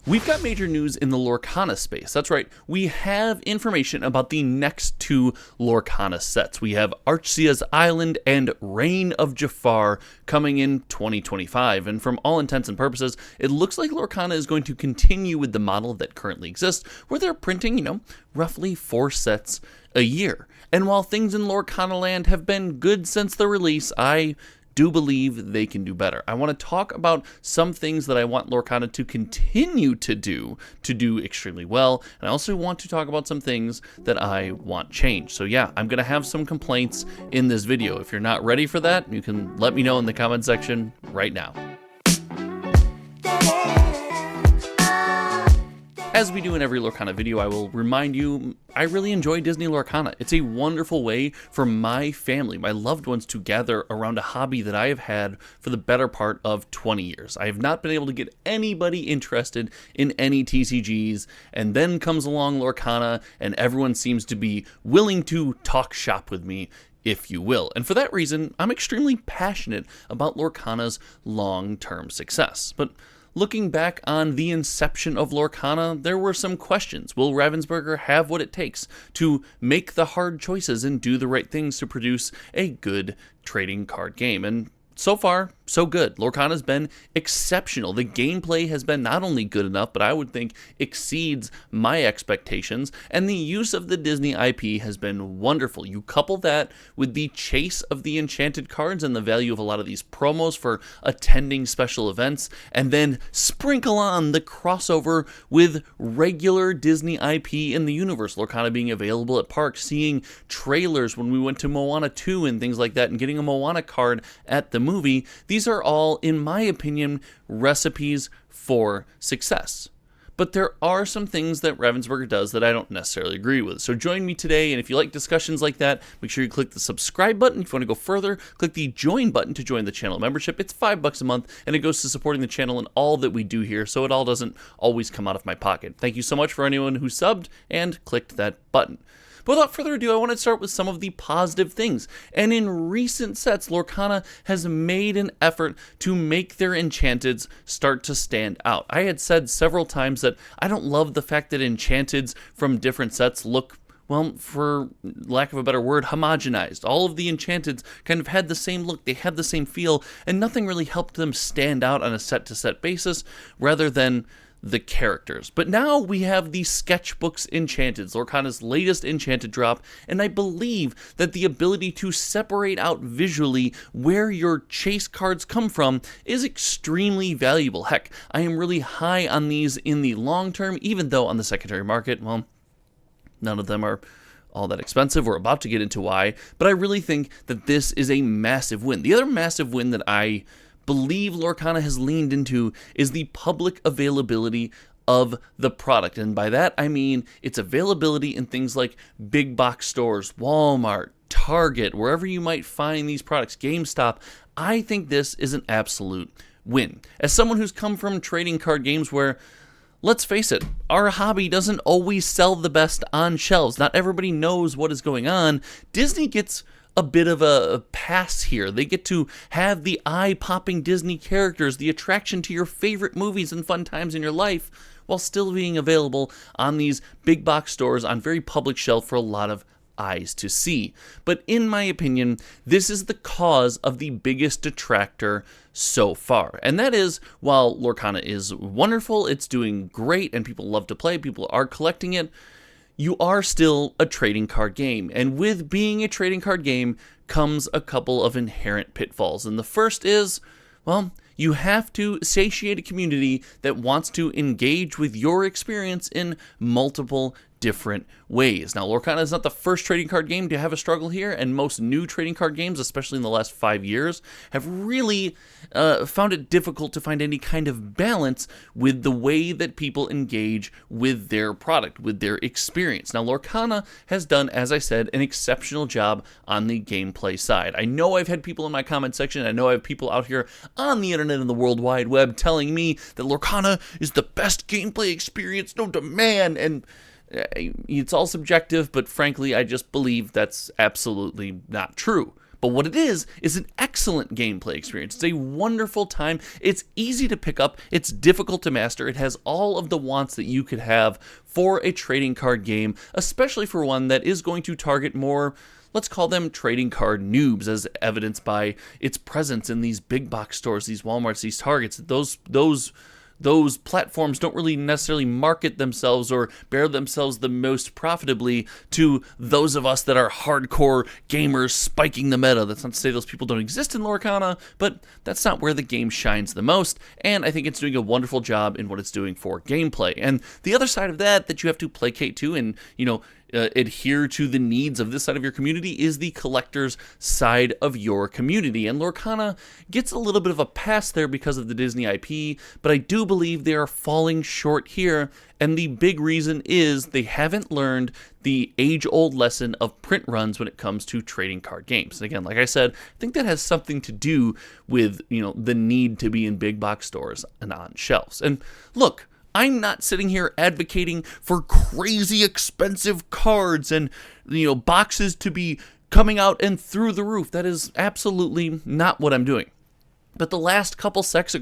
We've got major news in the Lorcana space. That's right, we have information about the next two Lorcana sets. We have Archia's Island and Reign of Jafar coming in 2025, and from all intents and purposes, it looks like Lorcana is going to continue with the model that currently exists, where they're printing, roughly 4 sets a year. And while things in Lorcana land have been good since the release, I do believe they can do better. I want to talk about some things that I want Lorcana to continue to do extremely well, and I also want to talk about some things that I want changed. So yeah, I'm going to have some complaints in this video. If you're not ready for that, you can let me know in the comment section right now. As we do in every Lorcana video, I will remind you, I really enjoy Disney Lorcana. It's a wonderful way for my family, my loved ones, to gather around a hobby that I have had for the better part of 20 years. I have not been able to get anybody interested in any TCGs, and then comes along Lorcana, and everyone seems to be willing to talk shop with me, if you will. And for that reason, I'm extremely passionate about Lorcana's long-term success. But looking back on the inception of Lorcana, there were some questions. Will Ravensburger have what it takes to make the hard choices and do the right things to produce a good trading card game? And so far, so good. Lorcana's been exceptional. The gameplay has been not only good enough, but I would think exceeds my expectations, and the use of the Disney IP has been wonderful. You couple that with the chase of the enchanted cards and the value of a lot of these promos for attending special events, and then sprinkle on the crossover with regular Disney IP in the universe. Lorcana being available at parks, seeing trailers when we went to Moana 2 and things like that, and getting a Moana card at the movie. These are all, in my opinion, recipes for success. But there are some things that Ravensburger does that I don't necessarily agree with. So join me today, and if you like discussions like that, make sure you click the subscribe button. If you want to go further, click the join button to join the channel membership. It's $5 a month, and it goes to supporting the channel and all that we do here, so it all doesn't always come out of my pocket. Thank you so much for anyone who subbed and clicked that button. But without further ado, I want to start with some of the positive things. And in recent sets, Lorcana has made an effort to make their enchanteds start to stand out. I had said several times that I don't love the fact that enchanteds from different sets look, well, for lack of a better word, homogenized. All of the enchanteds kind of had the same look, they had the same feel, and nothing really helped them stand out on a set-to-set basis, rather than the characters. But now we have the Sketchbooks Enchanted, Lorcana's latest enchanted drop, and I believe that the ability to separate out visually where your chase cards come from is extremely valuable. Heck, I am really high on these in the long term, even though on the secondary market, well, none of them are all that expensive. We're about to get into why, but I really think that this is a massive win. The other massive win that I believe Lorcana has leaned into is the public availability of the product. And by that, I mean its availability in things like big box stores, Walmart, Target, wherever you might find these products, GameStop. I think this is an absolute win. As someone who's come from trading card games where, let's face it, our hobby doesn't always sell the best on shelves. Not everybody knows what is going on. Disney gets a bit of a pass here. They get to have the eye-popping Disney characters, the attraction to your favorite movies and fun times in your life, while still being available on these big box stores on very public shelf for a lot of eyes to see. But in my opinion, this is the cause of the biggest detractor so far. And that is, while Lorcana is wonderful, it's doing great, and people love to play, people are collecting it, you are still a trading card game. And with being a trading card game comes a couple of inherent pitfalls. And the first is, well, you have to satiate a community that wants to engage with your experience in multiple different ways. Now, Lorcana is not the first trading card game to have a struggle here, and most new trading card games, especially in the last 5 years, have really found it difficult to find any kind of balance with the way that people engage with their product, with their experience. Now, Lorcana has done, as I said, an exceptional job on the gameplay side. I know I've had people in my comment section, I know I have people out here on the internet and the World Wide Web telling me that Lorcana is the best gameplay experience known to man, and it's all subjective, but frankly, I just believe that's absolutely not true. But what it is an excellent gameplay experience. It's a wonderful time. It's easy to pick up. It's difficult to master. It has all of the wants that you could have for a trading card game, especially for one that is going to target more, let's call them trading card noobs, as evidenced by its presence in these big box stores, these Walmarts, these Targets. Those platforms don't really necessarily market themselves or bear themselves the most profitably to those of us that are hardcore gamers spiking the meta. That's not to say those people don't exist in Lorcana, but that's not where the game shines the most, and I think it's doing a wonderful job in what it's doing for gameplay. And the other side of that you have to placate to and, adhere to the needs of this side of your community is the collector's side of your community. And Lorcana gets a little bit of a pass there because of the Disney IP, but I do believe they are falling short here. And the big reason is they haven't learned the age-old lesson of print runs when it comes to trading card games. And again, like I said, I think that has something to do with, the need to be in big box stores and on shelves. And look, I'm not sitting here advocating for crazy expensive cards and, boxes to be coming out and through the roof. That is absolutely not what I'm doing. But the last couple sets,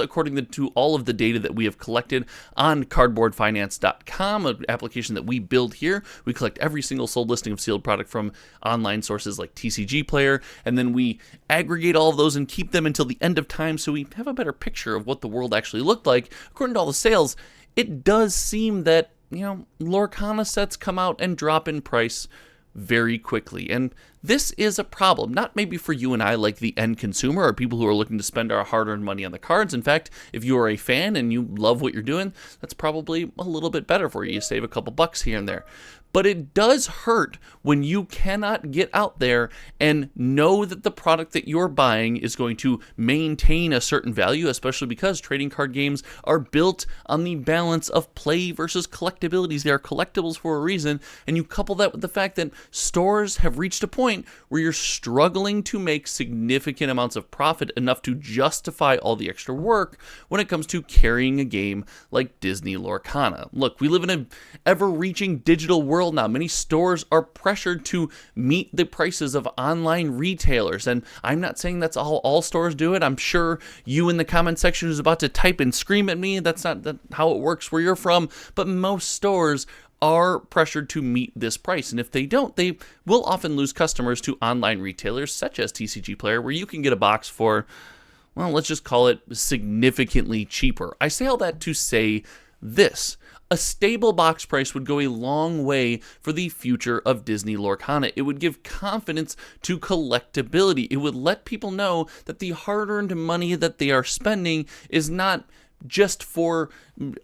according to all of the data that we have collected on cardboardfinance.com, an application that we build here, we collect every single sold listing of sealed product from online sources like TCG Player, and then we aggregate all of those and keep them until the end of time so we have a better picture of what the world actually looked like. According to all the sales, it does seem that, Lorcana sets come out and drop in price very quickly. And this is a problem, not maybe for you and I like the end consumer or people who are looking to spend our hard-earned money on the cards. In fact, if you are a fan and you love what you're doing, that's probably a little bit better for you. You save a couple bucks here and there. But it does hurt when you cannot get out there and know that the product that you're buying is going to maintain a certain value, especially because trading card games are built on the balance of play versus collectabilities. They are collectibles for a reason, and you couple that with the fact that stores have reached a point where you're struggling to make significant amounts of profit enough to justify all the extra work when it comes to carrying a game like Disney Lorcana. Look, we live in an ever-reaching digital world now. Many stores are pressured to meet the prices of online retailers, and I'm not saying that's all stores do it. I'm sure you in the comment section is about to type and scream at me. That's not how it works where you're from, but most stores are pressured to meet this price, and if they don't, they will often lose customers to online retailers such as TCG Player, where you can get a box for, well, let's just call it significantly cheaper. I say all that to say this: a stable box price would go a long way for the future of Disney Lorcana. It would give confidence to collectability. It would let people know that the hard-earned money that they are spending is not just for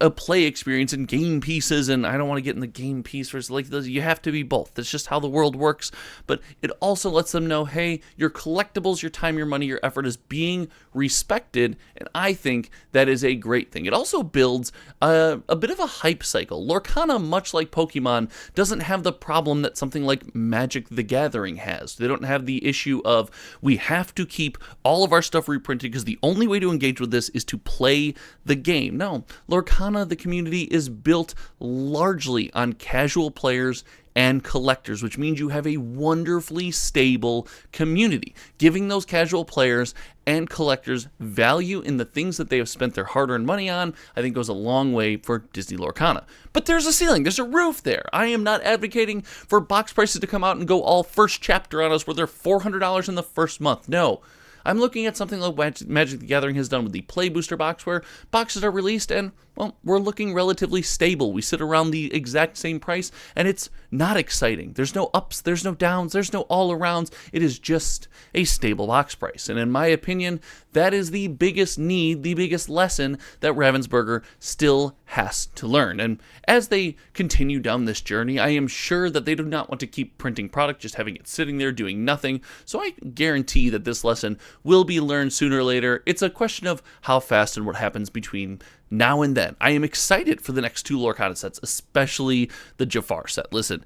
a play experience and game pieces, and I don't want to get in the game piece versus like those. You have to be both. That's just how the world works. But it also lets them know, hey, your collectibles, your time, your money, your effort is being respected, and I think that is a great thing. It also builds a bit of a hype cycle. Lorcana, much like Pokemon, doesn't have the problem that something like Magic the Gathering has. They don't have the issue of we have to keep all of our stuff reprinted because the only way to engage with this is to play the game. No, Lorcana, the community, is built largely on casual players and collectors, which means you have a wonderfully stable community. Giving those casual players and collectors value in the things that they have spent their hard-earned money on, I think goes a long way for Disney Lorcana. But there's a ceiling, there's a roof there. I am not advocating for box prices to come out and go all first chapter on us where they're $400 in the first month. No. I'm looking at something like Magic the Gathering has done with the Play Booster box, where boxes are released and, well, we're looking relatively stable. We sit around the exact same price, and it's not exciting. There's no ups, there's no downs, there's no all-arounds. It is just a stable box price. And in my opinion, that is the biggest need, the biggest lesson that Ravensburger still has to learn. And as they continue down this journey, I am sure that they do not want to keep printing product, just having it sitting there doing nothing. So I guarantee that this lesson will be learned sooner or later. It's a question of how fast and what happens between now and then. I am excited for the next two Lorcana sets, especially the Jafar set. Listen,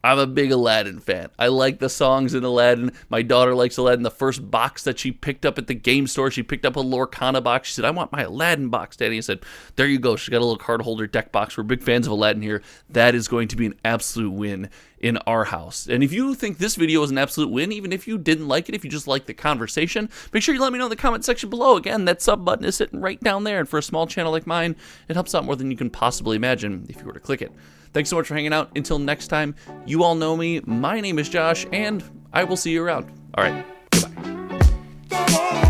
I'm a big Aladdin fan. I like the songs in Aladdin. My daughter likes Aladdin. The first box that she picked up at the game store, she picked up a Lorcana box. She said, I want my Aladdin box, Daddy. I said, there you go. She got a little card holder deck box. We're big fans of Aladdin here. That is going to be an absolute win in our house. And if you think this video is an absolute win, even if you didn't like it, if you just like the conversation, make sure you let me know in the comment section below. Again, that sub button is sitting right down there, and for a small channel like mine, it helps out more than you can possibly imagine if you were to click it. Thanks so much for hanging out. Until next time, you all know me. My name is Josh, and I will see you around. All right, goodbye.